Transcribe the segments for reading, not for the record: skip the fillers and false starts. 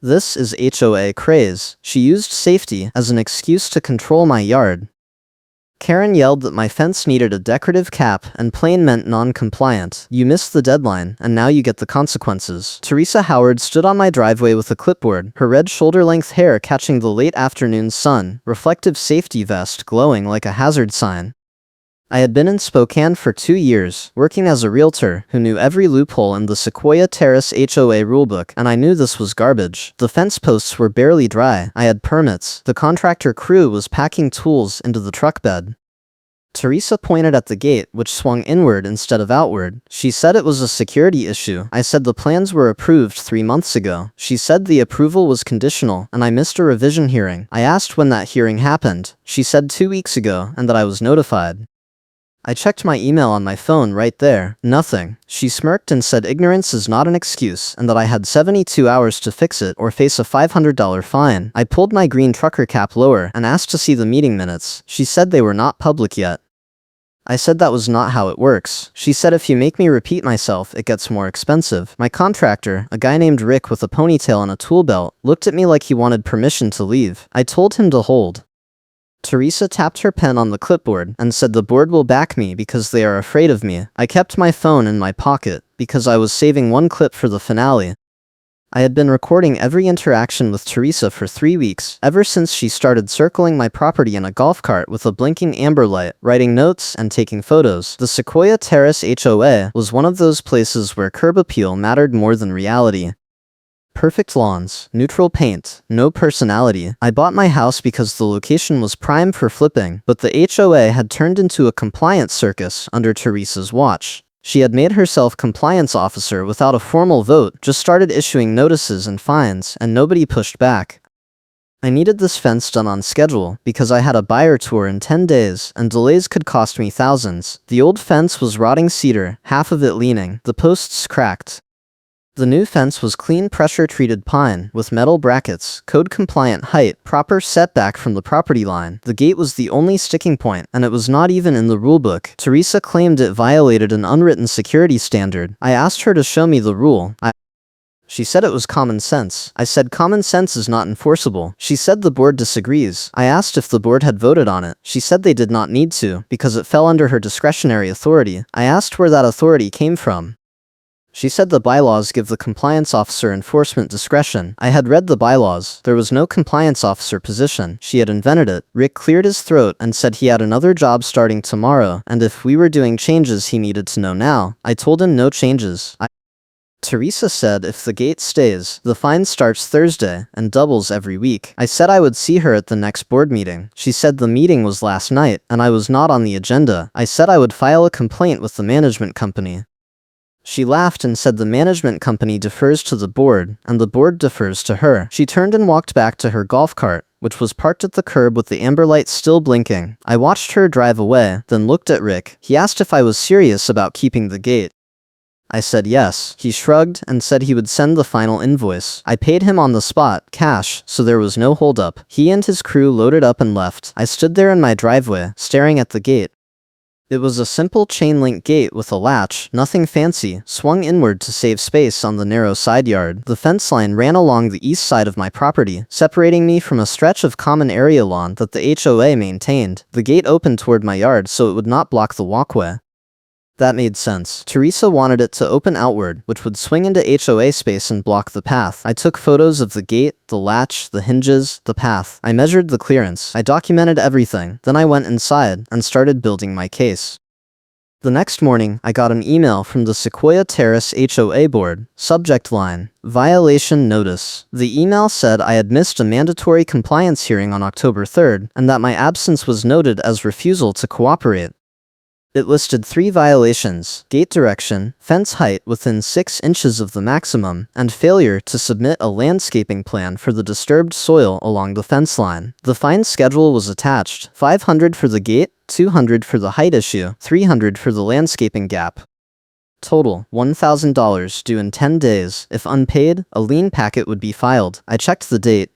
This is HOA craze. She used safety as an excuse to control my yard. Karen yelled that my fence needed a decorative cap and plain meant non-compliant. You missed the deadline, and now you get the consequences. Teresa Howard stood on my driveway with a clipboard, her red shoulder-length hair catching the late afternoon sun, reflective safety vest glowing like a hazard sign. I had been in Spokane for 2 years, working as a realtor who knew every loophole in the Sequoia Terrace HOA rulebook, and I knew this was garbage. The fence posts were barely dry. I had permits. The contractor crew was packing tools into the truck bed. Teresa pointed at the gate, which swung inward instead of outward. She said it was a security issue. I said the plans were approved 3 months ago. She said the approval was conditional, and I missed a revision hearing. I asked when that hearing happened. She said 2 weeks ago, and that I was notified. I checked my email on my phone right there. Nothing. She smirked and said ignorance is not an excuse and that I had 72 hours to fix it or face a $500 fine. I pulled my green trucker cap lower and asked to see the meeting minutes. She said they were not public yet. I said that was not how it works. She said if you make me repeat myself, it gets more expensive. My contractor, a guy named Rick with a ponytail and a tool belt, looked at me like he wanted permission to leave. I told him to hold. Teresa tapped her pen on the clipboard and said the board will back me because they are afraid of me. I kept my phone in my pocket because I was saving one clip for the finale. I had been recording every interaction with Teresa for 3 weeks, ever since she started circling my property in a golf cart with a blinking amber light, writing notes and taking photos. The Sequoia Terrace HOA was one of those places where curb appeal mattered more than reality. Perfect lawns, neutral paint, no personality. I bought my house because the location was prime for flipping, but the HOA had turned into a compliance circus under Teresa's watch. She had made herself compliance officer without a formal vote, just started issuing notices and fines, and nobody pushed back. I needed this fence done on schedule because I had a buyer tour in 10 days, and delays could cost me thousands. The old fence was rotting cedar, half of it leaning, the posts cracked. The new fence was clean pressure-treated pine, with metal brackets, code-compliant height, proper setback from the property line. The gate was the only sticking point, and it was not even in the rulebook. Teresa claimed it violated an unwritten security standard. I asked her to show me the rule. She said it was common sense. I said common sense is not enforceable. She said the board disagrees. I asked if the board had voted on it. She said they did not need to, because it fell under her discretionary authority. I asked where that authority came from. She said the bylaws give the compliance officer enforcement discretion. I had read the bylaws. There was no compliance officer position. She had invented it. Rick cleared his throat and said he had another job starting tomorrow, and if we were doing changes he needed to know now. I told him no changes. Teresa said if the gate stays, the fine starts Thursday and doubles every week. I said I would see her at the next board meeting. She said the meeting was last night, and I was not on the agenda. I said I would file a complaint with the management company. She laughed and said the management company defers to the board, and the board defers to her. She turned and walked back to her golf cart, which was parked at the curb with the amber light still blinking. I watched her drive away, then looked at Rick. He asked if I was serious about keeping the gate. I said yes. He shrugged and said he would send the final invoice. I paid him on the spot, cash, so there was no holdup. He and his crew loaded up and left. I stood there in my driveway, staring at the gate. It was a simple chain-link gate with a latch, nothing fancy, swung inward to save space on the narrow side yard. The fence line ran along the east side of my property, separating me from a stretch of common area lawn that the HOA maintained. The gate opened toward my yard so it would not block the walkway. That made sense. Teresa wanted it to open outward, which would swing into HOA space and block the path. I took photos of the gate, the latch, the hinges, the path. I measured the clearance. I documented everything. Then I went inside and started building my case. The next morning, I got an email from the Sequoia Terrace HOA board. Subject line: Violation Notice. The email said I had missed a mandatory compliance hearing on October 3rd, and that my absence was noted as refusal to cooperate. It listed 3 violations: gate direction, fence height within 6 inches of the maximum, and failure to submit a landscaping plan for the disturbed soil along the fence line. The fine schedule was attached: $500 for the gate, $200 for the height issue, $300 for the landscaping gap. Total, $1,000 due in 10 days. If unpaid, a lien packet would be filed. I checked the date.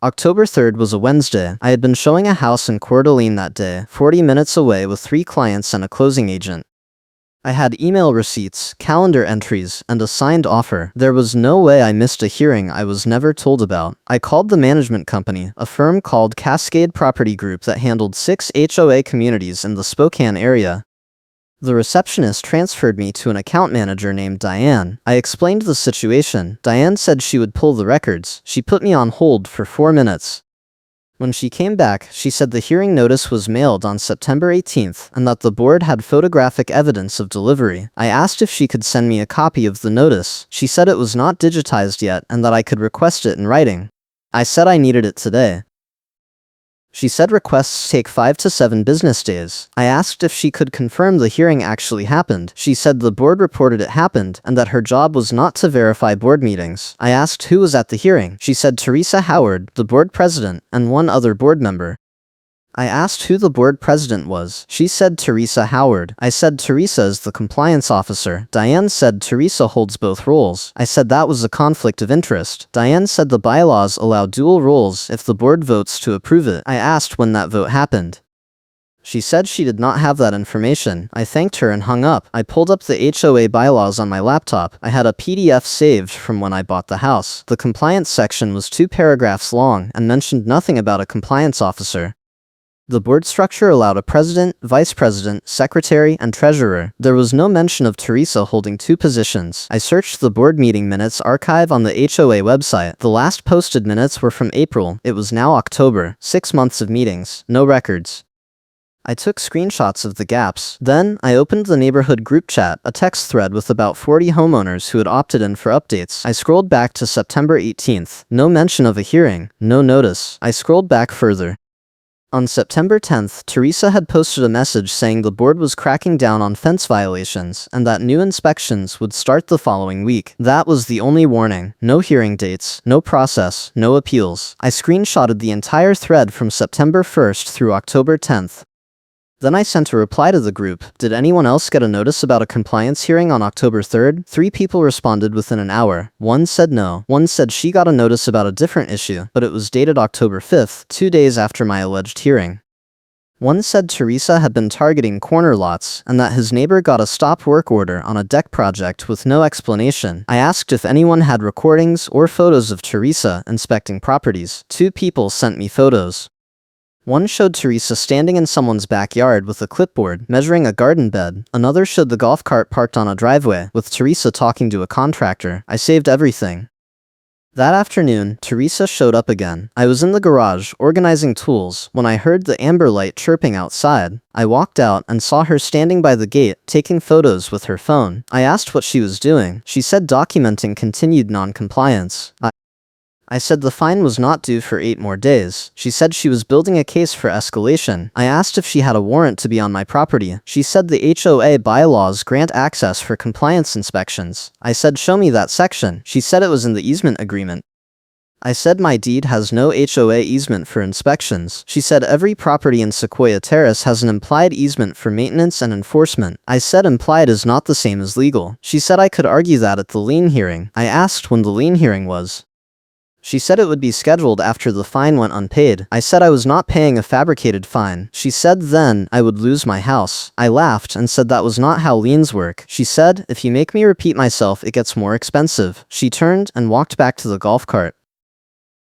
October 3rd was a Wednesday. I had been showing a house in Coeur d'Alene that day, 40 minutes away with 3 clients and a closing agent. I had email receipts, calendar entries, and a signed offer. There was no way I missed a hearing I was never told about. I called the management company, a firm called Cascade Property Group that handled 6 HOA communities in the Spokane area. The receptionist transferred me to an account manager named Diane. I explained the situation. Diane said she would pull the records. She put me on hold for 4 minutes. When she came back, she said the hearing notice was mailed on September 18th and that the board had photographic evidence of delivery. I asked if she could send me a copy of the notice. She said it was not digitized yet and that I could request it in writing. I said I needed it today. She said requests take 5 to 7 business days. I asked if she could confirm the hearing actually happened. She said the board reported it happened and that her job was not to verify board meetings. I asked who was at the hearing. She said Teresa Howard, the board president, and one other board member. I asked who the board president was. She said Teresa Howard. I said Teresa is the compliance officer. Diane said Teresa holds both roles. I said that was a conflict of interest. Diane said the bylaws allow dual roles if the board votes to approve it. I asked when that vote happened. She said she did not have that information. I thanked her and hung up. I pulled up the HOA bylaws on my laptop. I had a PDF saved from when I bought the house. The compliance section was 2 paragraphs long and mentioned nothing about a compliance officer. The board structure allowed a president, vice president, secretary, and treasurer. There was no mention of Teresa holding 2 positions. I searched the board meeting minutes archive on the HOA website. The last posted minutes were from April. It was now October. 6 months of meetings. No records. I took screenshots of the gaps. Then, I opened the neighborhood group chat, a text thread with about 40 homeowners who had opted in for updates. I scrolled back to September 18th. No mention of a hearing. No notice. I scrolled back further. On September 10th, Teresa had posted a message saying the board was cracking down on fence violations and that new inspections would start the following week. That was the only warning. No hearing dates, no process, no appeals. I screenshotted the entire thread from September 1st through October 10th. Then I sent a reply to the group. Did anyone else get a notice about a compliance hearing on October 3rd? 3 people responded within an hour. One said no. One said she got a notice about a different issue, but it was dated October 5th, 2 days after my alleged hearing. One said Teresa had been targeting corner lots and that his neighbor got a stop work order on a deck project with no explanation. I asked if anyone had recordings or photos of Teresa inspecting properties. 2 people sent me photos. One showed Teresa standing in someone's backyard with a clipboard, measuring a garden bed. Another showed the golf cart parked on a driveway, with Teresa talking to a contractor. I saved everything. That afternoon, Teresa showed up again. I was in the garage, organizing tools, when I heard the amber light chirping outside. I walked out and saw her standing by the gate, taking photos with her phone. I asked what she was doing. She said documenting continued non-compliance. I said the fine was not due for 8 more days. She said she was building a case for escalation. I asked if she had a warrant to be on my property. She said the HOA bylaws grant access for compliance inspections. I said show me that section. She said it was in the easement agreement. I said my deed has no HOA easement for inspections. She said every property in Sequoia Terrace has an implied easement for maintenance and enforcement. I said implied is not the same as legal. She said I could argue that at the lien hearing. I asked when the lien hearing was. She said it would be scheduled after the fine went unpaid. I said I was not paying a fabricated fine. She said then I would lose my house. I laughed and said that was not how liens work. She said, if you make me repeat myself, it gets more expensive. She turned and walked back to the golf cart.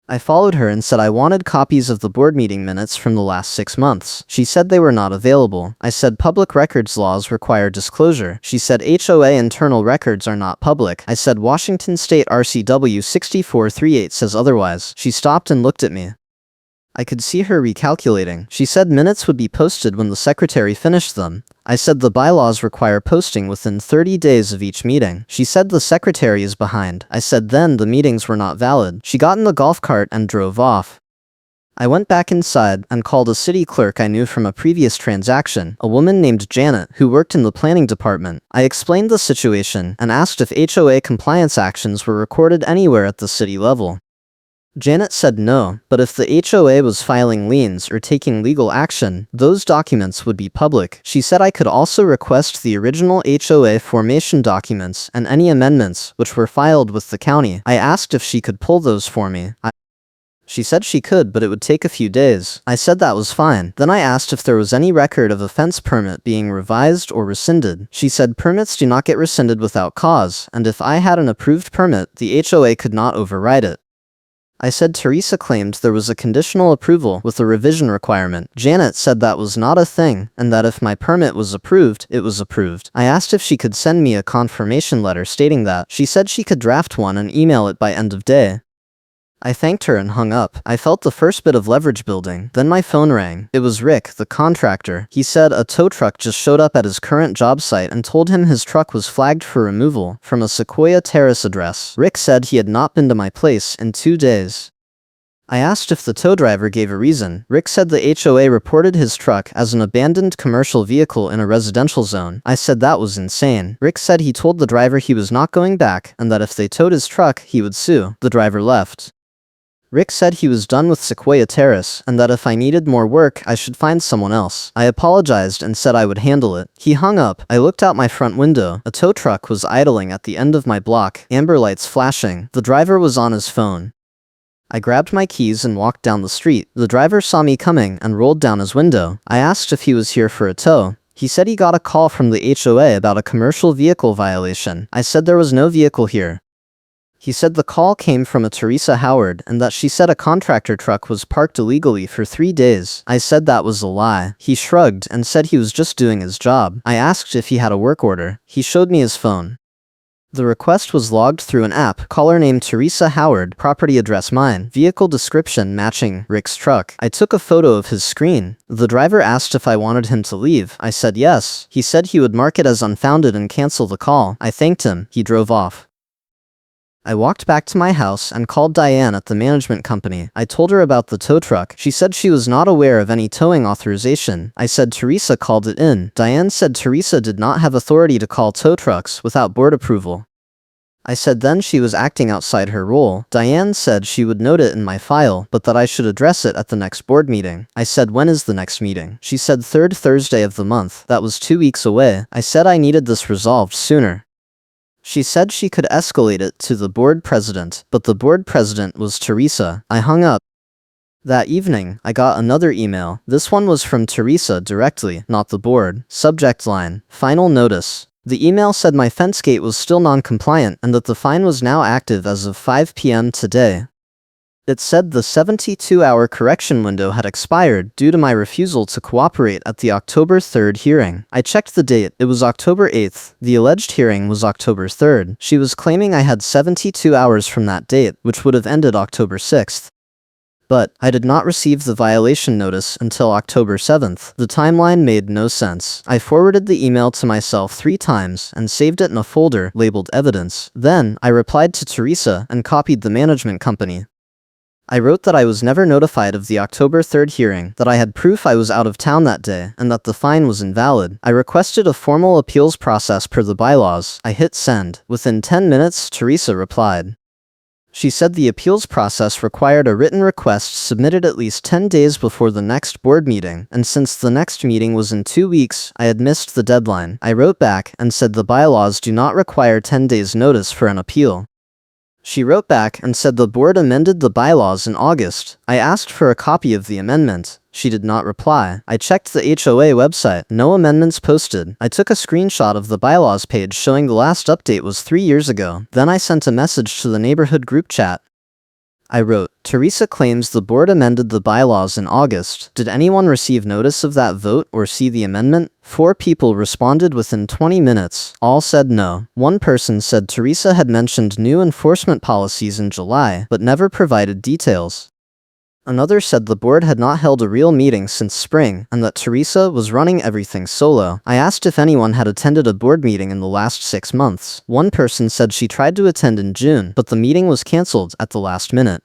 I followed her and said I wanted copies of the board meeting minutes from the last 6 months. She said they were not available. I said public records laws require disclosure. She said HOA internal records are not public. I said Washington State RCW 6438 says otherwise. She stopped and looked at me. I could see her recalculating. She said minutes would be posted when the secretary finished them. I said the bylaws require posting within 30 days of each meeting. She said the secretary is behind. I said then the meetings were not valid. She got in the golf cart and drove off. I went back inside and called a city clerk I knew from a previous transaction, a woman named Janet, who worked in the planning department. I explained the situation and asked if HOA compliance actions were recorded anywhere at the city level. Janet said no, but if the HOA was filing liens or taking legal action, those documents would be public. She said I could also request the original HOA formation documents and any amendments which were filed with the county. I asked if she could pull those for me. She said she could, but it would take a few days. I said that was fine. Then I asked if there was any record of a fence permit being revised or rescinded. She said permits do not get rescinded without cause, and if I had an approved permit, the HOA could not override it. I said Teresa claimed there was a conditional approval with a revision requirement. Janet said that was not a thing, and that if my permit was approved, it was approved. I asked if she could send me a confirmation letter stating that. She said she could draft one and email it by end of day. I thanked her and hung up. I felt the first bit of leverage building. Then my phone rang. It was Rick, the contractor. He said a tow truck just showed up at his current job site and told him his truck was flagged for removal from a Sequoia Terrace address. Rick said he had not been to my place in 2 days. I asked if the tow driver gave a reason. Rick said the HOA reported his truck as an abandoned commercial vehicle in a residential zone. I said that was insane. Rick said he told the driver he was not going back and that if they towed his truck, he would sue. The driver left. Rick said he was done with Sequoia Terrace and that if I needed more work, I should find someone else. I apologized and said I would handle it. He hung up. I looked out my front window. A tow truck was idling at the end of my block, amber lights flashing. The driver was on his phone. I grabbed my keys and walked down the street. The driver saw me coming and rolled down his window. I asked if he was here for a tow. He said he got a call from the HOA about a commercial vehicle violation. I said there was no vehicle here. He said the call came from a Teresa Howard and that she said a contractor truck was parked illegally for 3 days. I said that was a lie. He shrugged and said he was just doing his job. I asked if he had a work order. He showed me his phone. The request was logged through an app. Caller name Teresa Howard, property address mine, vehicle description matching Rick's truck. I took a photo of his screen. The driver asked if I wanted him to leave. I said yes. He said he would mark it as unfounded and cancel the call. I thanked him. He drove off. I walked back to my house and called Diane at the management company. I told her about the tow truck. She said she was not aware of any towing authorization. I said Teresa called it in. Diane said Teresa did not have authority to call tow trucks without board approval. I said then she was acting outside her role. Diane said she would note it in my file, but that I should address it at the next board meeting. I said when is the next meeting? She said 3rd Thursday of the month. That was 2 weeks away. I said I needed this resolved sooner. She said she could escalate it to the board president, but the board president was Teresa. I hung up. That evening, I got another email. This one was from Teresa directly, not the board. Subject line, final notice. The email said my fence gate was still non-compliant and that the fine was now active as of 5 p.m. today. It said the 72-hour correction window had expired due to my refusal to cooperate at the October 3rd hearing. I checked the date. It was October 8th. The alleged hearing was October 3rd. She was claiming I had 72 hours from that date, which would have ended October 6th. But I did not receive the violation notice until October 7th. The timeline made no sense. I forwarded the email to myself 3 times and saved it in a folder labeled evidence. Then, I replied to Teresa and copied the management company. I wrote that I was never notified of the October 3rd hearing, that I had proof I was out of town that day, and that the fine was invalid. I requested a formal appeals process per the bylaws. I hit send. Within 10 minutes, Teresa replied. She said the appeals process required a written request submitted at least 10 days before the next board meeting, and since the next meeting was in 2 weeks, I had missed the deadline. I wrote back and said the bylaws do not require 10 days notice for an appeal. She wrote back and said the board amended the bylaws in August. I asked for a copy of the amendment. She did not reply. I checked the HOA website. No amendments posted. I took a screenshot of the bylaws page showing the last update was 3 years ago. Then I sent a message to the neighborhood group chat. I wrote, Teresa claims the board amended the bylaws in August. Did anyone receive notice of that vote or see the amendment? 4 people responded within 20 minutes. All said no. One person said Teresa had mentioned new enforcement policies in July, but never provided details. Another said the board had not held a real meeting since spring, and that Teresa was running everything solo. I asked if anyone had attended a board meeting in the last 6 months. One person said she tried to attend in June, but the meeting was cancelled at the last minute.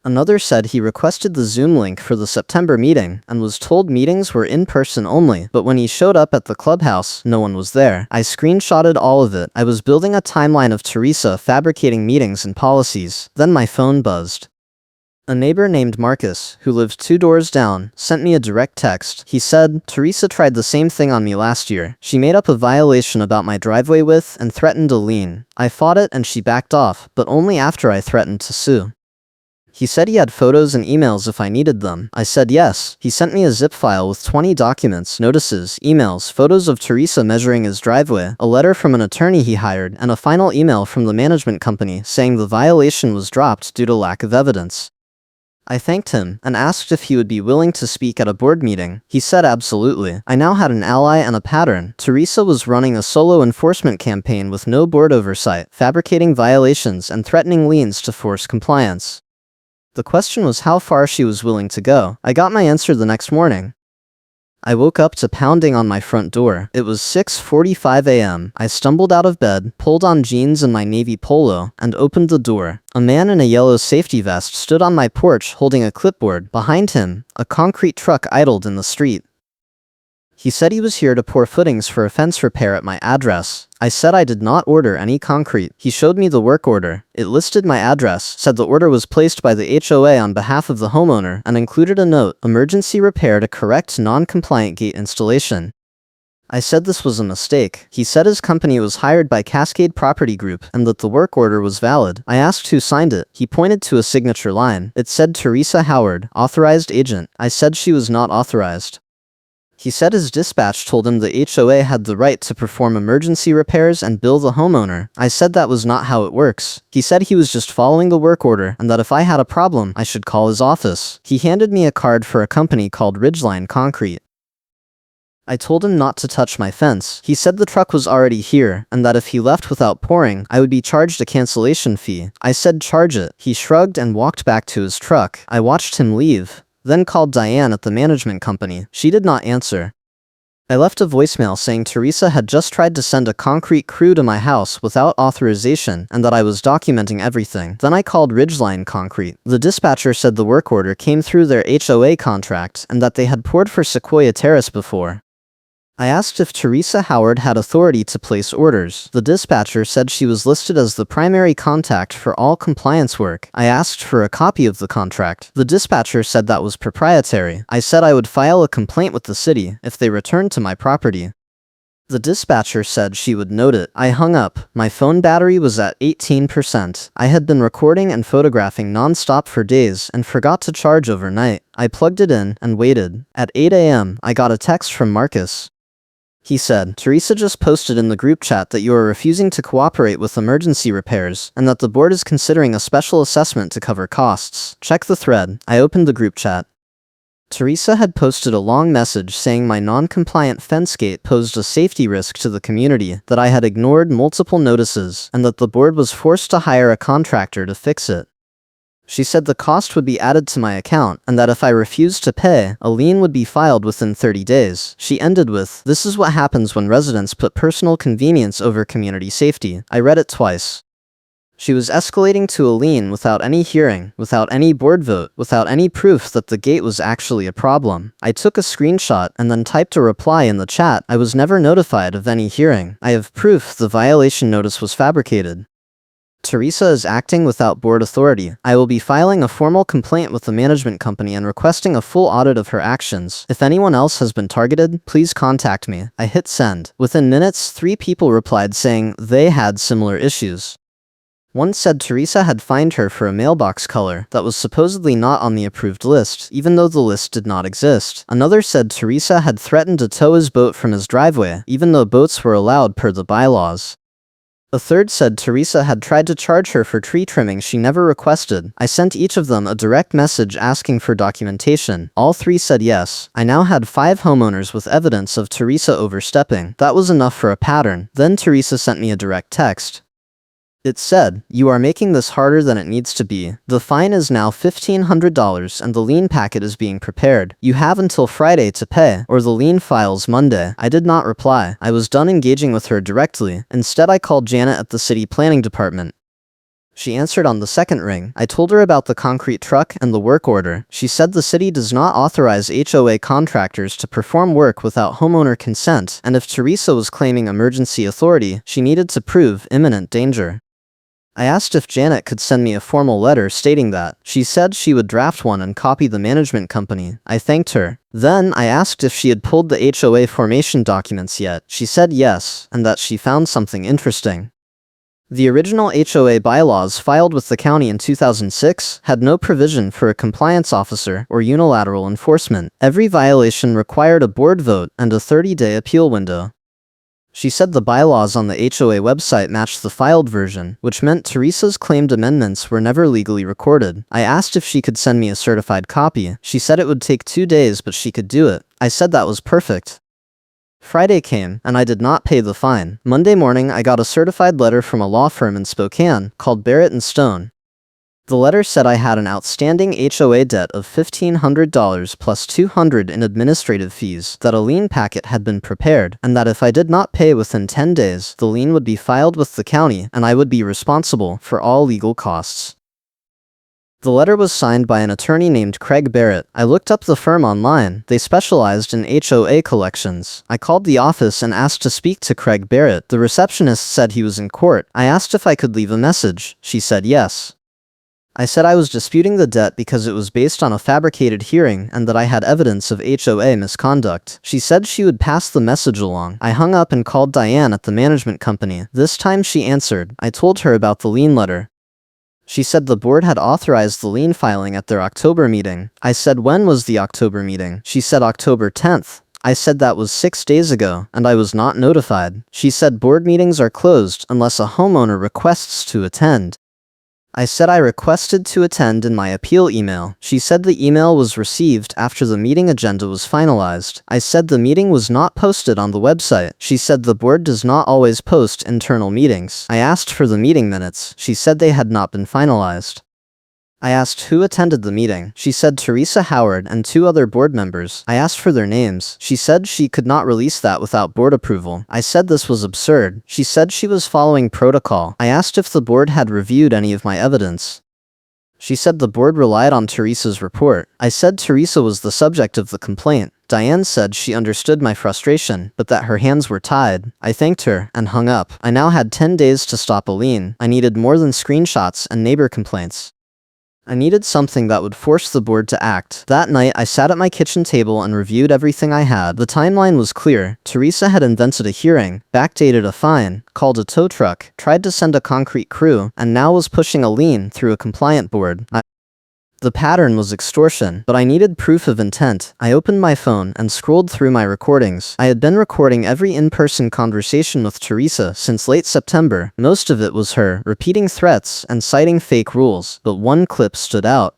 Another said he requested the Zoom link for the September meeting, and was told meetings were in person only, but when he showed up at the clubhouse, no one was there. I screenshotted all of it. I was building a timeline of Teresa fabricating meetings and policies. Then my phone buzzed. A neighbor named Marcus, who lived 2 doors down, sent me a direct text. He said, Teresa tried the same thing on me last year. She made up a violation about my driveway width and threatened a lien. I fought it and she backed off, but only after I threatened to sue. He said he had photos and emails if I needed them. I said yes. He sent me a zip file with 20 documents, notices, emails, photos of Teresa measuring his driveway, a letter from an attorney he hired, and a final email from the management company saying the violation was dropped due to lack of evidence. I thanked him and asked if he would be willing to speak at a board meeting. He said absolutely. I now had an ally and a pattern. Teresa was running a solo enforcement campaign with no board oversight, fabricating violations and threatening liens to force compliance. The question was how far she was willing to go. I got my answer the next morning. I woke up to pounding on my front door. It was 6:45 a.m. I stumbled out of bed, pulled on jeans and my navy polo, and opened the door. A man in a yellow safety vest stood on my porch holding a clipboard. Behind him, a concrete truck idled in the street. He said he was here to pour footings for a fence repair at my address. I said I did not order any concrete. He showed me the work order. It listed my address, said the order was placed by the HOA on behalf of the homeowner, and included a note, emergency repair to correct non-compliant gate installation. I said this was a mistake. He said his company was hired by Cascade Property Group and that the work order was valid. I asked who signed it. He pointed to a signature line. It said Teresa Howard, authorized agent. I said she was not authorized. He said his dispatch told him the HOA had the right to perform emergency repairs and bill the homeowner. I said that was not how it works. He said he was just following the work order and that if I had a problem, I should call his office. He handed me a card for a company called Ridgeline Concrete. I told him not to touch my fence. He said the truck was already here, and that if he left without pouring, I would be charged a cancellation fee. I said charge it. He shrugged and walked back to his truck. I watched him leave, then called Diane at the management company. She did not answer. I left a voicemail saying Teresa had just tried to send a concrete crew to my house without authorization and that I was documenting everything. Then I called Ridgeline Concrete. The dispatcher said the work order came through their HOA contract and that they had poured for Sequoia Terrace before. I asked if Teresa Howard had authority to place orders. The dispatcher said she was listed as the primary contact for all compliance work. I asked for a copy of the contract. The dispatcher said that was proprietary. I said I would file a complaint with the city if they returned to my property. The dispatcher said she would note it. I hung up. My phone battery was at 18%. I had been recording and photographing non-stop for days and forgot to charge overnight. I plugged it in and waited. At 8 a.m., I got a text from Marcus. He said, Teresa just posted in the group chat that you are refusing to cooperate with emergency repairs, and that the board is considering a special assessment to cover costs. Check the thread. I opened the group chat. Teresa had posted a long message saying my non-compliant fence gate posed a safety risk to the community, that I had ignored multiple notices, and that the board was forced to hire a contractor to fix it. She said the cost would be added to my account, and that if I refused to pay, a lien would be filed within 30 days. She ended with, "This is what happens when residents put personal convenience over community safety." I read it twice. She was escalating to a lien without any hearing, without any board vote, without any proof that the gate was actually a problem. I took a screenshot and then typed a reply in the chat. I was never notified of any hearing. I have proof the violation notice was fabricated. Teresa is acting without board authority. I will be filing a formal complaint with the management company and requesting a full audit of her actions. If anyone else has been targeted, please contact me. I hit send. Within minutes, 3 people replied saying they had similar issues. One said Teresa had fined her for a mailbox color that was supposedly not on the approved list, even though the list did not exist. Another said Teresa had threatened to tow his boat from his driveway, even though boats were allowed per the bylaws. A third said Teresa had tried to charge her for tree trimming she never requested. I sent each of them a direct message asking for documentation. All 3 said yes. I now had 5 homeowners with evidence of Teresa overstepping. That was enough for a pattern. Then Teresa sent me a direct text. It said, "You are making this harder than it needs to be. The fine is now $1,500 and the lien packet is being prepared. You have until Friday to pay, or the lien files Monday." I did not reply. I was done engaging with her directly. Instead, I called Janet at the city planning department. She answered on the second ring. I told her about the concrete truck and the work order. She said the city does not authorize HOA contractors to perform work without homeowner consent, and if Teresa was claiming emergency authority, she needed to prove imminent danger. I asked if Janet could send me a formal letter stating that. She said she would draft one and copy the management company. I thanked her. Then I asked if she had pulled the HOA formation documents yet. She said yes, and that she found something interesting. The original HOA bylaws filed with the county in 2006 had no provision for a compliance officer or unilateral enforcement. Every violation required a board vote and a 30-day appeal window. She said the bylaws on the HOA website matched the filed version, which meant Teresa's claimed amendments were never legally recorded. I asked if she could send me a certified copy. She said it would take 2 days, but she could do it. I said that was perfect. Friday came, and I did not pay the fine. Monday morning, I got a certified letter from a law firm in Spokane called Barrett & Stone. The letter said I had an outstanding HOA debt of $1,500 plus $200 in administrative fees, that a lien packet had been prepared, and that if I did not pay within 10 days, the lien would be filed with the county, and I would be responsible for all legal costs. The letter was signed by an attorney named Craig Barrett. I looked up the firm online. They specialized in HOA collections. I called the office and asked to speak to Craig Barrett. The receptionist said he was in court. I asked if I could leave a message. She said yes. I said I was disputing the debt because it was based on a fabricated hearing and that I had evidence of HOA misconduct. She said she would pass the message along. I hung up and called Diane at the management company. This time she answered. I told her about the lien letter. She said the board had authorized the lien filing at their October meeting. I said when was the October meeting? She said October 10th. I said that was 6 days ago, and I was not notified. She said board meetings are closed unless a homeowner requests to attend. I said I requested to attend in my appeal email. She said the email was received after the meeting agenda was finalized. I said the meeting was not posted on the website. She said the board does not always post internal meetings. I asked for the meeting minutes. She said they had not been finalized. I asked who attended the meeting. She said Teresa Howard and 2 other board members. I asked for their names. She said she could not release that without board approval. I said this was absurd. She said she was following protocol. I asked if the board had reviewed any of my evidence. She said the board relied on Teresa's report. I said Teresa was the subject of the complaint. Diane said she understood my frustration, but that her hands were tied. I thanked her and hung up. I now had 10 days to stop a lien. I needed more than screenshots and neighbor complaints. I needed something that would force the board to act. That night, I sat at my kitchen table and reviewed everything I had. The timeline was clear. Teresa had invented a hearing, backdated a fine, called a tow truck, tried to send a concrete crew, and now was pushing a lien through a compliant board. The pattern was extortion, but I needed proof of intent. I opened my phone and scrolled through my recordings. I had been recording every in-person conversation with Teresa since late September. Most of it was her repeating threats and citing fake rules, but one clip stood out.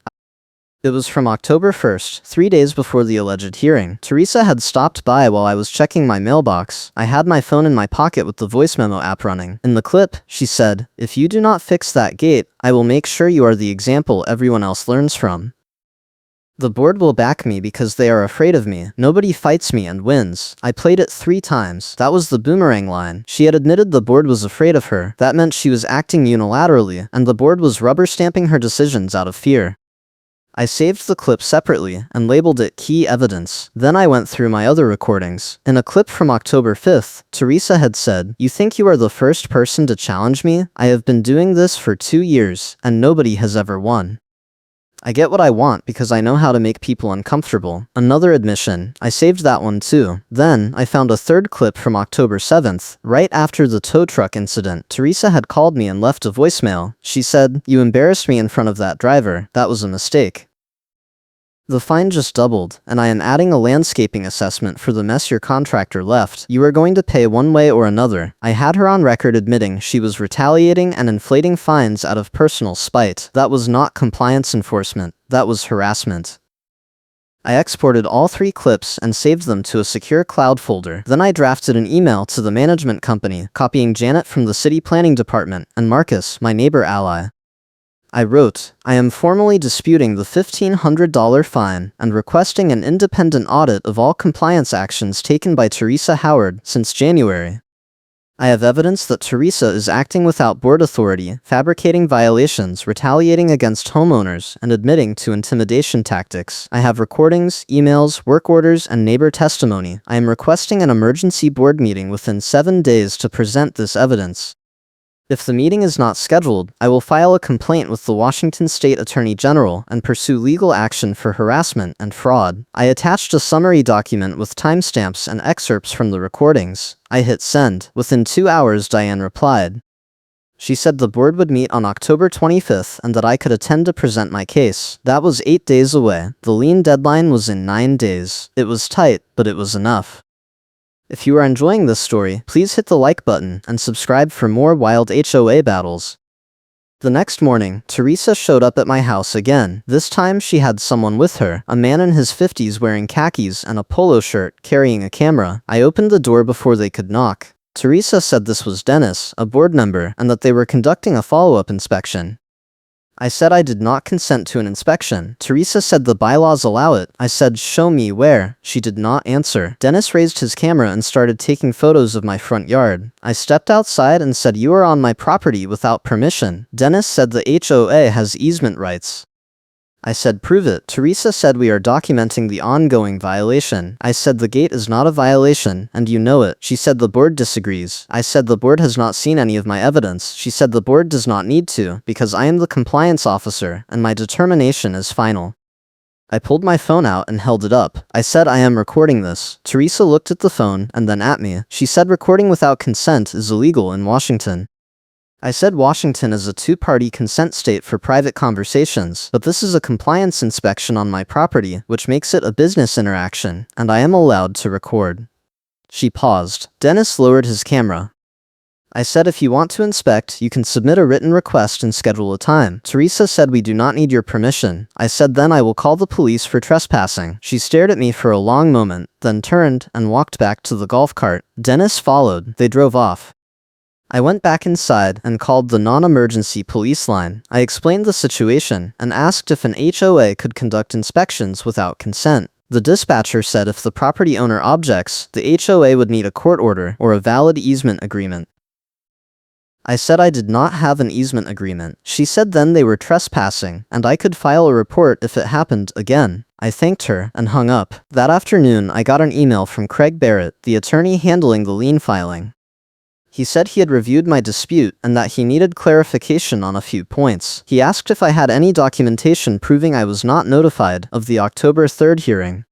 It was from October 1st, 3 days before the alleged hearing. Teresa had stopped by while I was checking my mailbox. I had my phone in my pocket with the voice memo app running. In the clip, she said, "If you do not fix that gate, I will make sure you are the example everyone else learns from. The board will back me because they are afraid of me. Nobody fights me and wins." I played it 3 times. That was the boomerang line. She had admitted the board was afraid of her. That meant she was acting unilaterally, and the board was rubber stamping her decisions out of fear. I saved the clip separately and labeled it key evidence. Then I went through my other recordings. In a clip from October 5th, Teresa had said, "You think you are the first person to challenge me? I have been doing this for 2 years, and nobody has ever won. I get what I want because I know how to make people uncomfortable." Another admission. I saved that one too. Then, I found a third clip from October 7th. Right after the tow truck incident, Teresa had called me and left a voicemail. She said, "You embarrassed me in front of that driver. That was a mistake. The fine just doubled, and I am adding a landscaping assessment for the mess your contractor left. You are going to pay one way or another." I had her on record admitting she was retaliating and inflating fines out of personal spite. That was not compliance enforcement. That was harassment. I exported all 3 clips and saved them to a secure cloud folder. Then I drafted an email to the management company, copying Janet from the city planning department and Marcus, my neighbor ally. I wrote, "I am formally disputing the $1,500 fine and requesting an independent audit of all compliance actions taken by Teresa Howard since January. I have evidence that Teresa is acting without board authority, fabricating violations, retaliating against homeowners, and admitting to intimidation tactics. I have recordings, emails, work orders, and neighbor testimony. I am requesting an emergency board meeting within 7 days to present this evidence. If the meeting is not scheduled, I will file a complaint with the Washington State Attorney General and pursue legal action for harassment and fraud." I attached a summary document with timestamps and excerpts from the recordings. I hit send. Within 2 hours, Diane replied. She said the board would meet on October 25th and that I could attend to present my case. That was 8 days away. The lien deadline was in 9 days. It was tight, but it was enough. If you are enjoying this story, please hit the like button and subscribe for more wild HOA battles. The next morning, Teresa showed up at my house again. This time she had someone with her, a man in his 50s wearing khakis and a polo shirt, carrying a camera. I opened the door before they could knock. Teresa said this was Dennis, a board member, and that they were conducting a follow-up inspection. I said I did not consent to an inspection. Teresa said the bylaws allow it. I said, show me where. She did not answer. Dennis raised his camera and started taking photos of my front yard. I stepped outside and said, you are on my property without permission. Dennis said the HOA has easement rights. I said, prove it. Teresa said we are documenting the ongoing violation. I said the gate is not a violation, and you know it. She said the board disagrees. I said the board has not seen any of my evidence. She said the board does not need to, because I am the compliance officer, and my determination is final. I pulled my phone out and held it up. I said I am recording this. Teresa looked at the phone, and then at me. She said recording without consent is illegal in Washington. I said Washington is a two-party consent state for private conversations, but this is a compliance inspection on my property, which makes it a business interaction, and I am allowed to record. She paused. Dennis lowered his camera. I said if you want to inspect, you can submit a written request and schedule a time. Teresa said we do not need your permission. I said then I will call the police for trespassing. She stared at me for a long moment, then turned and walked back to the golf cart. Dennis followed. They drove off. I went back inside and called the non-emergency police line. I explained the situation and asked if an HOA could conduct inspections without consent. The dispatcher said if the property owner objects, the HOA would need a court order or a valid easement agreement. I said I did not have an easement agreement. She said then they were trespassing, and I could file a report if it happened again. I thanked her and hung up. That afternoon, I got an email from Craig Barrett, the attorney handling the lien filing. He said he had reviewed my dispute and that he needed clarification on a few points. He asked if I had any documentation proving I was not notified of the October 3rd hearing.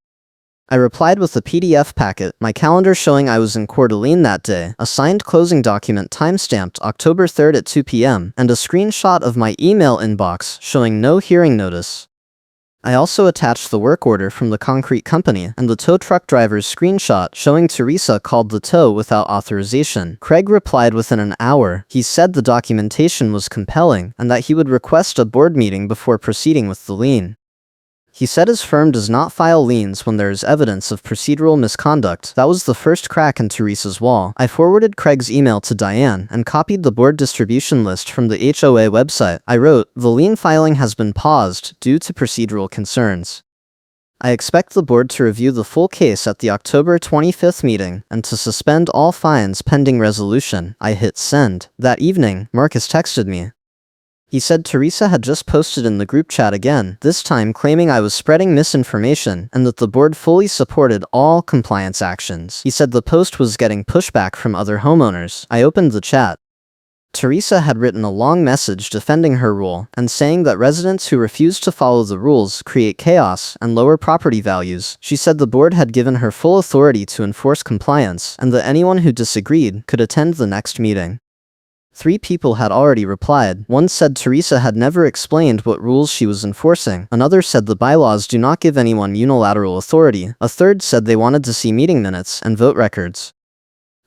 I replied with a PDF packet, my calendar showing I was in Coeur d'Alene that day, a signed closing document timestamped October 3rd at 2 p.m., and a screenshot of my email inbox showing no hearing notice. I also attached the work order from the concrete company and the tow truck driver's screenshot showing Teresa called the tow without authorization. Craig replied within an hour. He said the documentation was compelling and that he would request a board meeting before proceeding with the lien. He said his firm does not file liens when there is evidence of procedural misconduct. That was the first crack in Teresa's wall. I forwarded Craig's email to Diane and copied the board distribution list from the HOA website. I wrote, the lien filing has been paused due to procedural concerns. I expect the board to review the full case at the October 25th meeting and to suspend all fines pending resolution. I hit send. That evening, Marcus texted me. He said Teresa had just posted in the group chat again, this time claiming I was spreading misinformation and that the board fully supported all compliance actions. He said the post was getting pushback from other homeowners. I opened the chat. Teresa had written a long message defending her rule and saying that residents who refuse to follow the rules create chaos and lower property values. She said the board had given her full authority to enforce compliance and that anyone who disagreed could attend the next meeting. 3 people had already replied. One said Teresa had never explained what rules she was enforcing. Another said the bylaws do not give anyone unilateral authority. A third said they wanted to see meeting minutes and vote records.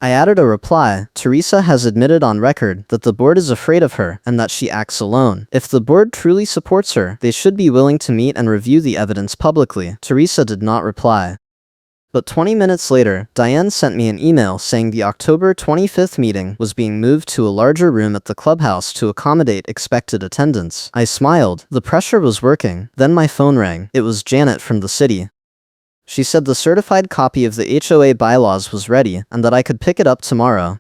I added a reply. Teresa has admitted on record that the board is afraid of her and that she acts alone. If the board truly supports her, they should be willing to meet and review the evidence publicly. Teresa did not reply. But 20 minutes later, Diane sent me an email saying the October 25th meeting was being moved to a larger room at the clubhouse to accommodate expected attendance. I smiled. The pressure was working. Then my phone rang. It was Janet from the city. She said the certified copy of the HOA bylaws was ready and that I could pick it up tomorrow.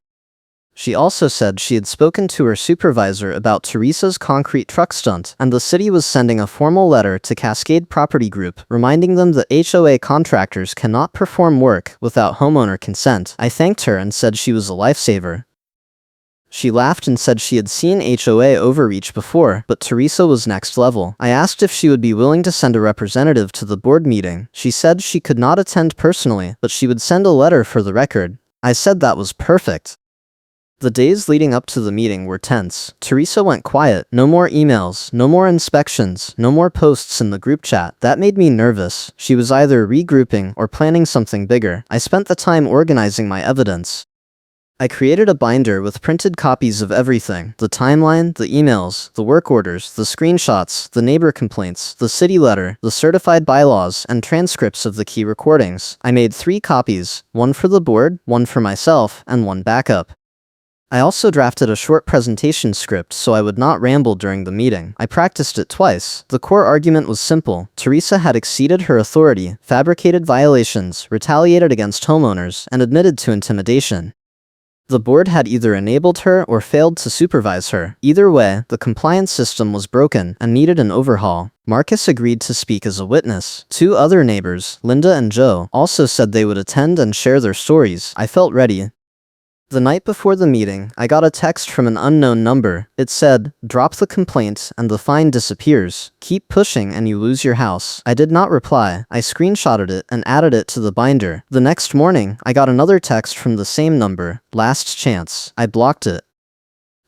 She also said she had spoken to her supervisor about Teresa's concrete truck stunt, and the city was sending a formal letter to Cascade Property Group, reminding them that HOA contractors cannot perform work without homeowner consent. I thanked her and said she was a lifesaver. She laughed and said she had seen HOA overreach before, but Teresa was next level. I asked if she would be willing to send a representative to the board meeting. She said she could not attend personally, but she would send a letter for the record. I said that was perfect. The days leading up to the meeting were tense. Teresa went quiet. No more emails, no more inspections, no more posts in the group chat. That made me nervous. She was either regrouping or planning something bigger. I spent the time organizing my evidence. I created a binder with printed copies of everything: the timeline, the emails, the work orders, the screenshots, the neighbor complaints, the city letter, the certified bylaws, and transcripts of the key recordings. I made 3 copies, one for the board, one for myself, and one backup. I also drafted a short presentation script so I would not ramble during the meeting. I practiced it twice. The core argument was simple. Teresa had exceeded her authority, fabricated violations, retaliated against homeowners, and admitted to intimidation. The board had either enabled her or failed to supervise her. Either way, the compliance system was broken and needed an overhaul. Marcus agreed to speak as a witness. 2 other neighbors, Linda and Joe, also said they would attend and share their stories. I felt ready. The night before the meeting, I got a text from an unknown number. It said, "Drop the complaint and the fine disappears. Keep pushing and you lose your house." I did not reply. I screenshotted it and added it to the binder. The next morning, I got another text from the same number. "Last chance." I blocked it.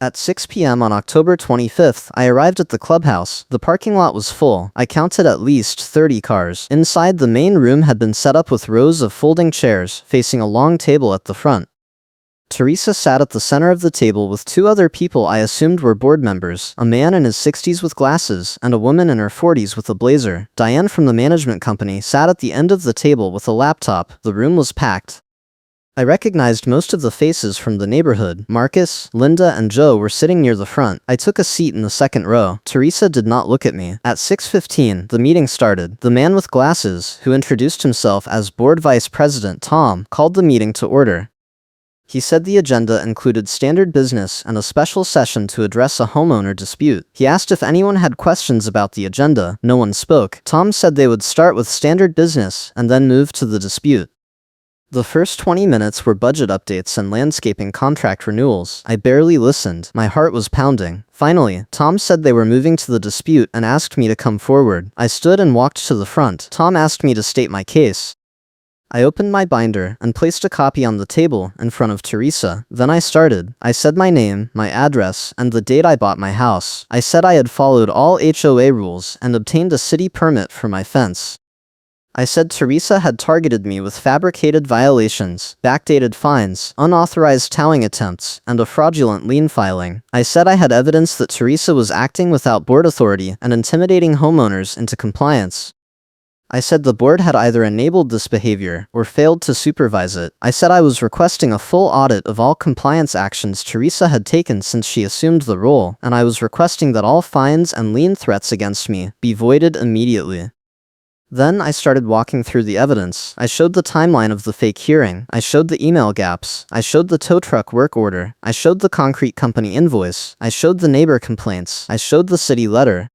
At 6 p.m. on October 25th, I arrived at the clubhouse. The parking lot was full. I counted at least 30 cars. Inside, the main room had been set up with rows of folding chairs, facing a long table at the front. Teresa sat at the center of the table with 2 other people I assumed were board members, a man in his 60s with glasses, and a woman in her 40s with a blazer. Diane from the management company sat at the end of the table with a laptop. The room was packed. I recognized most of the faces from the neighborhood. Marcus, Linda, and Joe were sitting near the front. I took a seat in the second row. Teresa did not look at me. At 6:15, the meeting started. The man with glasses, who introduced himself as Board Vice President Tom, called the meeting to order. He said the agenda included standard business and a special session to address a homeowner dispute. He asked if anyone had questions about the agenda. No one spoke. Tom said they would start with standard business and then move to the dispute. The first 20 minutes were budget updates and landscaping contract renewals. I barely listened. My heart was pounding. Finally, Tom said they were moving to the dispute and asked me to come forward. I stood and walked to the front. Tom asked me to state my case. I opened my binder and placed a copy on the table in front of Teresa. Then I started. I said my name, my address, and the date I bought my house. I said I had followed all HOA rules and obtained a city permit for my fence. I said Teresa had targeted me with fabricated violations, backdated fines, unauthorized towing attempts, and a fraudulent lien filing. I said I had evidence that Teresa was acting without board authority and intimidating homeowners into compliance. I said the board had either enabled this behavior or failed to supervise it. I said I was requesting a full audit of all compliance actions Teresa had taken since she assumed the role, and I was requesting that all fines and lien threats against me be voided immediately. Then I started walking through the evidence. I showed the timeline of the fake hearing. I showed the email gaps. I showed the tow truck work order. I showed the concrete company invoice. I showed the neighbor complaints. I showed the city letter.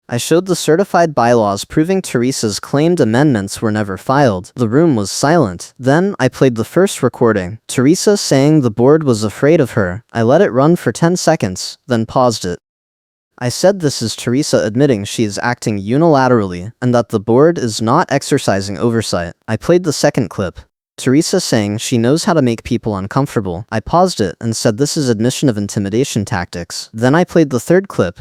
I showed the certified bylaws proving Teresa's claimed amendments were never filed. The room was silent. Then, I played the first recording. Teresa saying the board was afraid of her. I let it run for 10 seconds, then paused it. I said this is Teresa admitting she is acting unilaterally, and that the board is not exercising oversight. I played the second clip. Teresa saying she knows how to make people uncomfortable. I paused it and said this is admission of intimidation tactics. Then I played the third clip.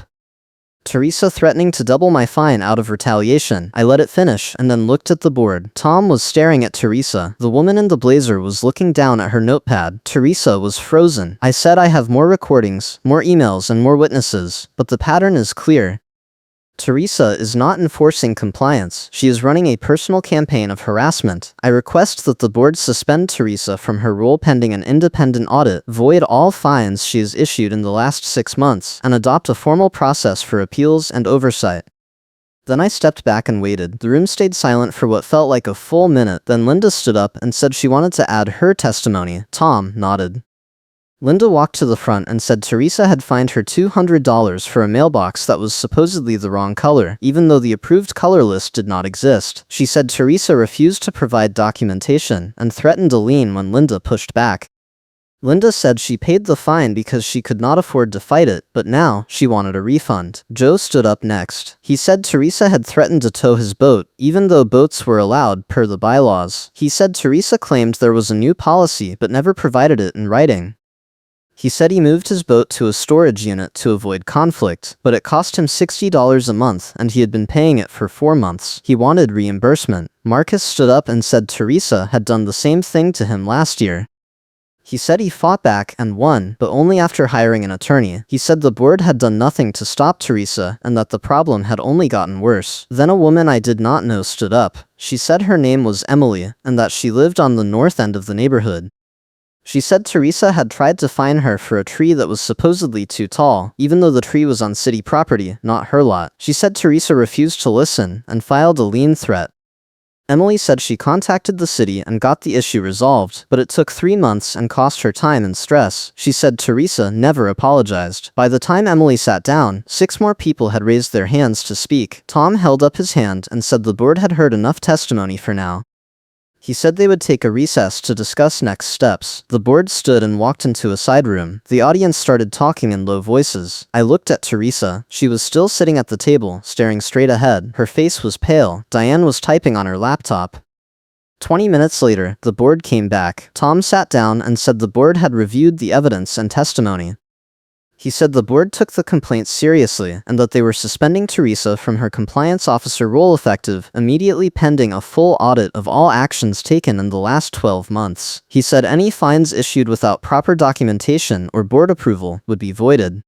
Teresa threatening to double my fine out of retaliation. I let it finish and then looked at the board. Tom was staring at Teresa. The woman in the blazer was looking down at her notepad. Teresa was frozen. I said I have more recordings, more emails, and more witnesses, but the pattern is clear. Teresa is not enforcing compliance. She is running a personal campaign of harassment. I request that the board suspend Teresa from her role pending an independent audit, void all fines she has issued in the last 6 months, and adopt a formal process for appeals and oversight. Then I stepped back and waited. The room stayed silent for what felt like a full minute. Then Linda stood up and said she wanted to add her testimony. Tom nodded. Linda walked to the front and said Teresa had fined her $200 for a mailbox that was supposedly the wrong color, even though the approved color list did not exist. She said Teresa refused to provide documentation and threatened a lien when Linda pushed back. Linda said she paid the fine because she could not afford to fight it, but now she wanted a refund. Joe stood up next. He said Teresa had threatened to tow his boat, even though boats were allowed per the bylaws. He said Teresa claimed there was a new policy but never provided it in writing. He said he moved his boat to a storage unit to avoid conflict, but it cost him $60 a month and he had been paying it for 4 months. He wanted reimbursement. Marcus stood up and said Teresa had done the same thing to him last year. He said he fought back and won, but only after hiring an attorney. He said the board had done nothing to stop Teresa and that the problem had only gotten worse. Then a woman I did not know stood up. She said her name was Emily and that she lived on the north end of the neighborhood. She said Teresa had tried to fine her for a tree that was supposedly too tall, even though the tree was on city property, not her lot. She said Teresa refused to listen and filed a lien threat. Emily said she contacted the city and got the issue resolved, but it took 3 months and cost her time and stress. She said Teresa never apologized. By the time Emily sat down, 6 more people had raised their hands to speak. Tom held up his hand and said the board had heard enough testimony for now. He said they would take a recess to discuss next steps. The board stood and walked into a side room. The audience started talking in low voices. I looked at Teresa. She was still sitting at the table, staring straight ahead. Her face was pale. Diane was typing on her laptop. 20 minutes later, the board came back. Tom sat down and said the board had reviewed the evidence and testimony. He said the board took the complaints seriously and that they were suspending Teresa from her compliance officer role effective immediately pending a full audit of all actions taken in the last 12 months. He said any fines issued without proper documentation or board approval would be voided.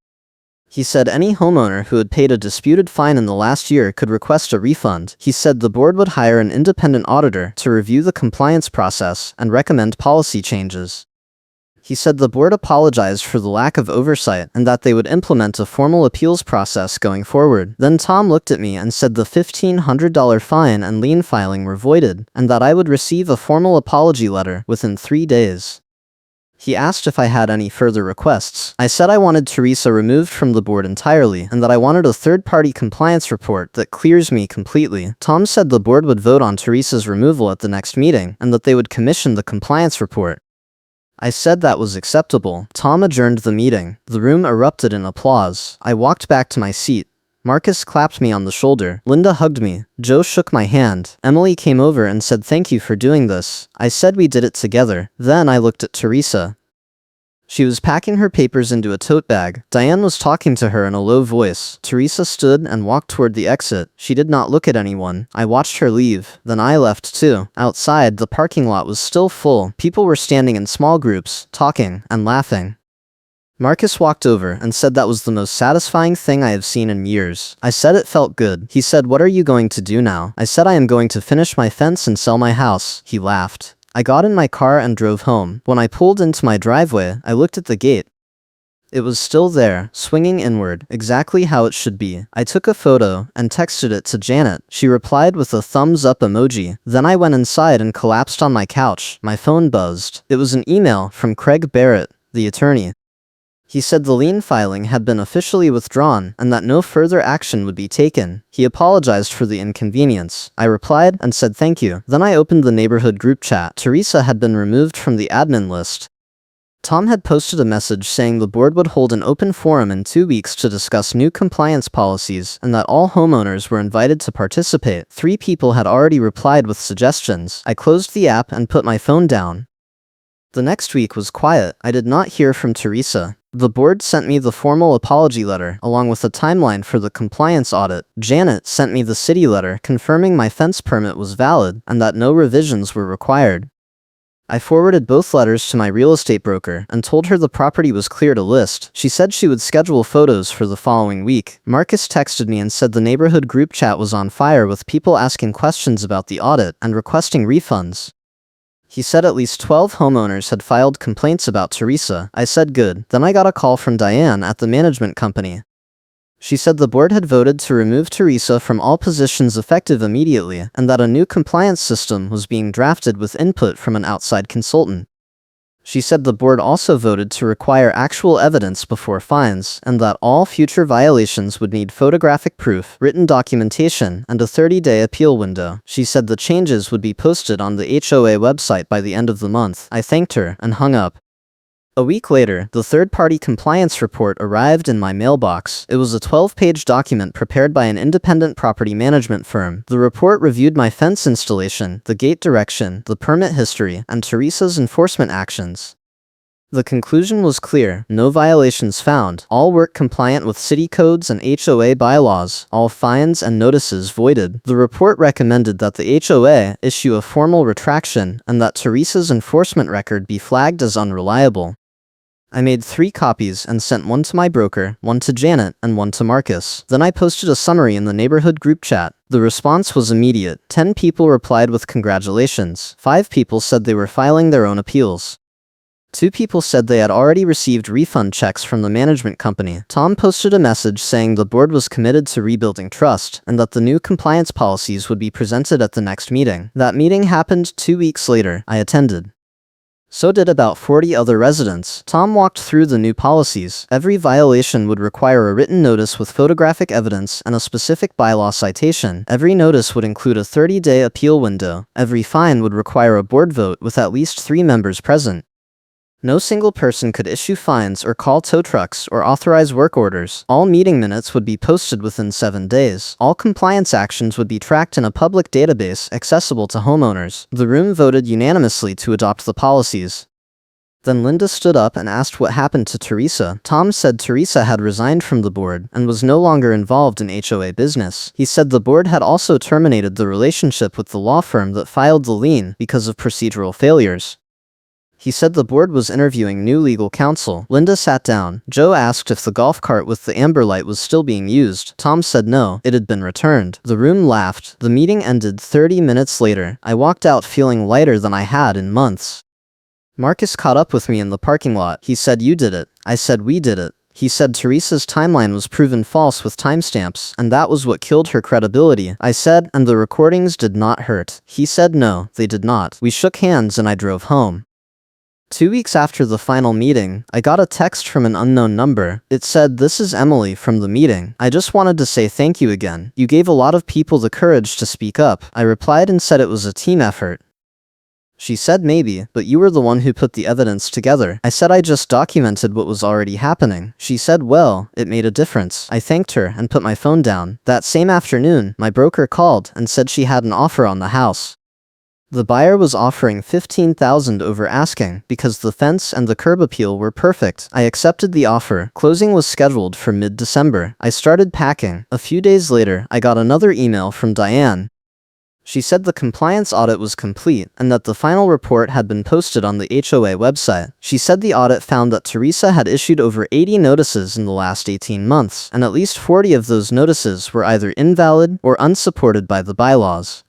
He said any homeowner who had paid a disputed fine in the last year could request a refund. He said the board would hire an independent auditor to review the compliance process and recommend policy changes. He said the board apologized for the lack of oversight and that they would implement a formal appeals process going forward. Then Tom looked at me and said the $1,500 fine and lien filing were voided, and that I would receive a formal apology letter within 3 days. He asked if I had any further requests. I said I wanted Teresa removed from the board entirely, and that I wanted a third-party compliance report that clears me completely. Tom said the board would vote on Teresa's removal at the next meeting, and that they would commission the compliance report. I said that was acceptable. Tom adjourned the meeting. The room erupted in applause. I walked back to my seat. Marcus clapped me on the shoulder. Linda hugged me. Joe shook my hand. Emily came over and said thank you for doing this. I said we did it together. Then I looked at Teresa. She was packing her papers into a tote bag. Diane was talking to her in a low voice. Teresa stood and walked toward the exit. She did not look at anyone. I watched her leave. Then I left too. Outside, the parking lot was still full. People were standing in small groups, talking and laughing. Marcus walked over and said that was the most satisfying thing I have seen in years. I said it felt good. He said, "What are you going to do now?" I said I am going to finish my fence and sell my house. He laughed. I got in my car and drove home. When I pulled into my driveway, I looked at the gate. It was still there, swinging inward, exactly how it should be. I took a photo and texted it to Janet. She replied with a thumbs up emoji. Then I went inside and collapsed on my couch. My phone buzzed. It was an email from Craig Barrett, the attorney. He said the lien filing had been officially withdrawn and that no further action would be taken. He apologized for the inconvenience. I replied and said thank you. Then I opened the neighborhood group chat. Teresa had been removed from the admin list. Tom had posted a message saying the board would hold an open forum in 2 weeks to discuss new compliance policies and that all homeowners were invited to participate. 3 people had already replied with suggestions. I closed the app and put my phone down. The next week was quiet. I did not hear from Teresa. The board sent me the formal apology letter, along with a timeline for the compliance audit. Janet sent me the city letter confirming my fence permit was valid and that no revisions were required. I forwarded both letters to my real estate broker and told her the property was clear to list. She said she would schedule photos for the following week. Marcus texted me and said the neighborhood group chat was on fire with people asking questions about the audit and requesting refunds. He said at least 12 homeowners had filed complaints about Teresa. I said good. Then I got a call from Diane at the management company. She said the board had voted to remove Teresa from all positions effective immediately, and that a new compliance system was being drafted with input from an outside consultant. She said the board also voted to require actual evidence before fines, and that all future violations would need photographic proof, written documentation, and a 30-day appeal window. She said the changes would be posted on the HOA website by the end of the month. I thanked her and hung up. A week later, the third-party compliance report arrived in my mailbox. It was a 12-page document prepared by an independent property management firm. The report reviewed my fence installation, the gate direction, the permit history, and Teresa's enforcement actions. The conclusion was clear: no violations found, all work compliant with city codes and HOA bylaws, all fines and notices voided. The report recommended that the HOA issue a formal retraction and that Teresa's enforcement record be flagged as unreliable. I made 3 copies and sent one to my broker, one to Janet, and one to Marcus. Then I posted a summary in the neighborhood group chat. The response was immediate. 10 people replied with congratulations. 5 people said they were filing their own appeals. 2 people said they had already received refund checks from the management company. Tom posted a message saying the board was committed to rebuilding trust and that the new compliance policies would be presented at the next meeting. That meeting happened 2 weeks later. I attended. So did about 40 other residents. Tom walked through the new policies. Every violation would require a written notice with photographic evidence and a specific bylaw citation. Every notice would include a 30-day appeal window. Every fine would require a board vote with at least 3 members present. No single person could issue fines or call tow trucks or authorize work orders. All meeting minutes would be posted within 7 days. All compliance actions would be tracked in a public database accessible to homeowners. The room voted unanimously to adopt the policies. Then Linda stood up and asked what happened to Teresa. Tom said Teresa had resigned from the board and was no longer involved in HOA business. He said the board had also terminated the relationship with the law firm that filed the lien because of procedural failures. He said the board was interviewing new legal counsel. Linda sat down. Joe asked if the golf cart with the amber light was still being used. Tom said no, it had been returned. The room laughed. The meeting ended 30 minutes later. I walked out feeling lighter than I had in months. Marcus caught up with me in the parking lot. He said, "You did it." I said, "We did it." He said Teresa's timeline was proven false with timestamps, and that was what killed her credibility. I said, "And the recordings did not hurt." He said no, they did not. We shook hands and I drove home. 2 weeks after the final meeting, I got a text from an unknown number. It said, "This is Emily from the meeting. I just wanted to say thank you again. You gave a lot of people the courage to speak up." I replied and said it was a team effort. She said maybe, but you were the one who put the evidence together. I said I just documented what was already happening. She said, well, it made a difference. I thanked her and put my phone down. That same afternoon, my broker called and said she had an offer on the house. The buyer was offering $15,000 over asking because the fence and the curb appeal were perfect. I accepted the offer. Closing was scheduled for mid-December. I started packing. A few days later, I got another email from Diane. She said the compliance audit was complete and that the final report had been posted on the HOA website. She said the audit found that Teresa had issued over 80 notices in the last 18 months, and at least 40 of those notices were either invalid or unsupported by the bylaws.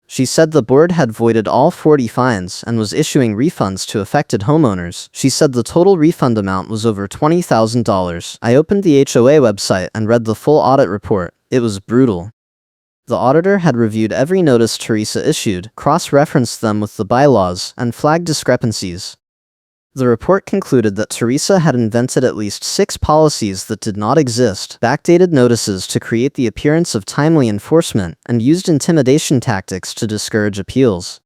She said the board had voided all 40 fines and was issuing refunds to affected homeowners. She said the total refund amount was over $20,000. I opened the HOA website and read the full audit report. It was brutal. The auditor had reviewed every notice Teresa issued, cross-referenced them with the bylaws, and flagged discrepancies. The report concluded that Teresa had invented at least 6 policies that did not exist, backdated notices to create the appearance of timely enforcement, and used intimidation tactics to discourage appeals.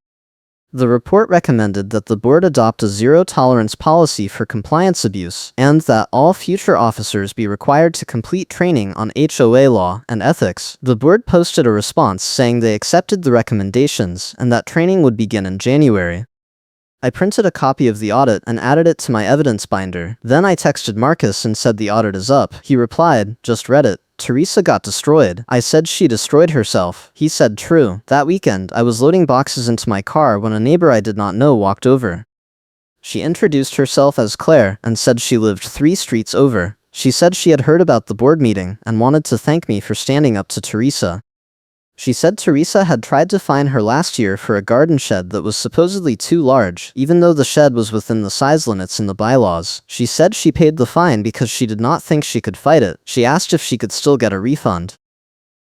The report recommended that the board adopt a zero-tolerance policy for compliance abuse, and that all future officers be required to complete training on HOA law and ethics. The board posted a response saying they accepted the recommendations and that training would begin in January. I printed a copy of the audit and added it to my evidence binder. Then I texted Marcus and said the audit is up. He replied, "Just read it. Teresa got destroyed." I said she destroyed herself. He said true. That weekend, I was loading boxes into my car when a neighbor I did not know walked over. She introduced herself as Claire and said she lived 3 streets over. She said she had heard about the board meeting and wanted to thank me for standing up to Teresa. She said Teresa had tried to fine her last year for a garden shed that was supposedly too large, even though the shed was within the size limits in the bylaws. She said she paid the fine because she did not think she could fight it. She asked if she could still get a refund.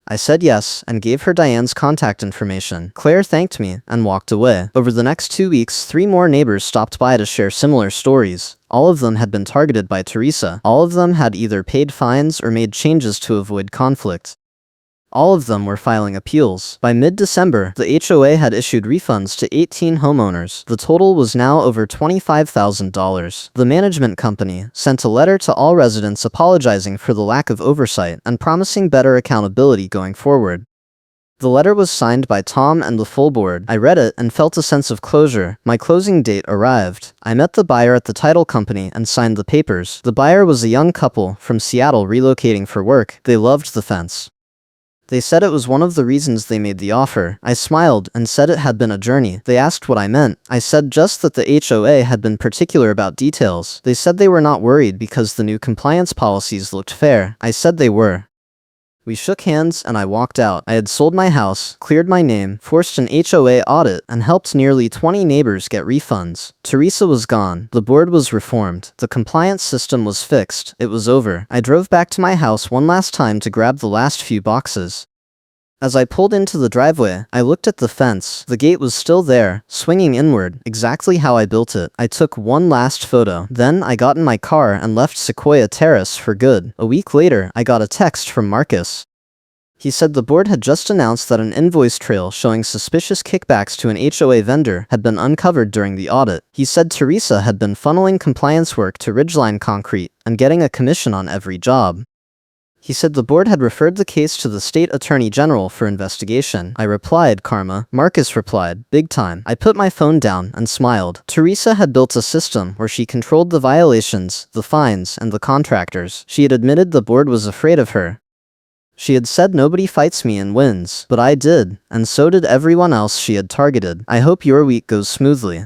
I said yes, and gave her Diane's contact information. Claire thanked me and walked away. Over the next 2 weeks, 3 more neighbors stopped by to share similar stories. All of them had been targeted by Teresa. All of them had either paid fines or made changes to avoid conflict. All of them were filing appeals. By mid-December, the HOA had issued refunds to 18 homeowners. The total was now over $25,000. The management company sent a letter to all residents apologizing for the lack of oversight and promising better accountability going forward. The letter was signed by Tom and the full board. I read it and felt a sense of closure. My closing date arrived. I met the buyer at the title company and signed the papers. The buyer was a young couple from Seattle relocating for work. They loved the fence. They said it was one of the reasons they made the offer. I smiled and said it had been a journey. They asked what I meant. I said just that the HOA had been particular about details. They said they were not worried because the new compliance policies looked fair. I said they were. We shook hands and I walked out. I had sold my house, cleared my name, forced an HOA audit, and helped nearly 20 neighbors get refunds. Teresa was gone. The board was reformed. The compliance system was fixed. It was over. I drove back to my house one last time to grab the last few boxes. As I pulled into the driveway, I looked at the fence. The gate was still there, swinging inward, exactly how I built it. I took one last photo. Then I got in my car and left Sequoia Terrace for good. A week later, I got a text from Marcus. He said the board had just announced that an invoice trail showing suspicious kickbacks to an HOA vendor had been uncovered during the audit. He said Teresa had been funneling compliance work to Ridgeline Concrete and getting a commission on every job. He said the board had referred the case to the state attorney general for investigation. I replied, "Karma." Marcus replied, "Big time." I put my phone down and smiled. Teresa had built a system where she controlled the violations, the fines, and the contractors. She had admitted the board was afraid of her. She had said nobody fights me and wins, but I did, and so did everyone else she had targeted. I hope your week goes smoothly.